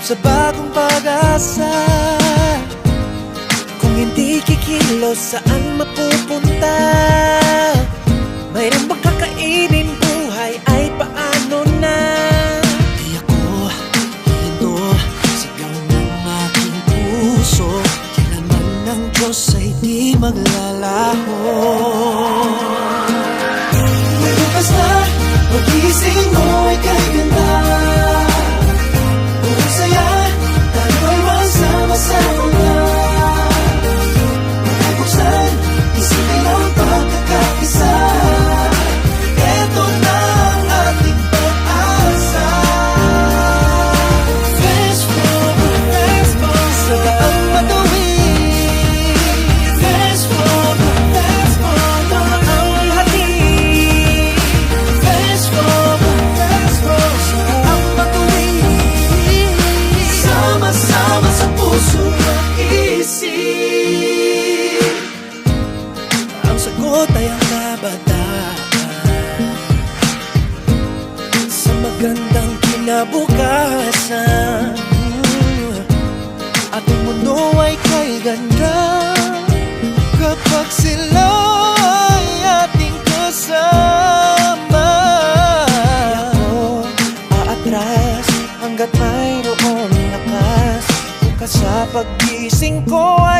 sa bagong pag-asa. Kung hindi kikilos, saan mapupunta? Mayroon bang kakainin, buhay ay paano na? Di ako hihinto, sigaw ng aking puso. Kailanman ng Diyos ay di maglalaho. May bukas na, magising mo ay kay ganda. Buong saya, tayo ay magsama-sama na. Magkabuksan, isipin ang pagkakaisa. Eto na ang ating pag-asa. Flash forward, sa daang matuwid. Flash forward, ang hatid. Flash forward, sa daang matuwid. Sama-sama sa puso at isip. Ang sagot ay ang kabataan sa magandang kinabukasan. Ating mundo ay kay ganda kapag sila ay ating kasama. Ako aatras hanggat mayroong lakas. Bukas sa paggising ko ay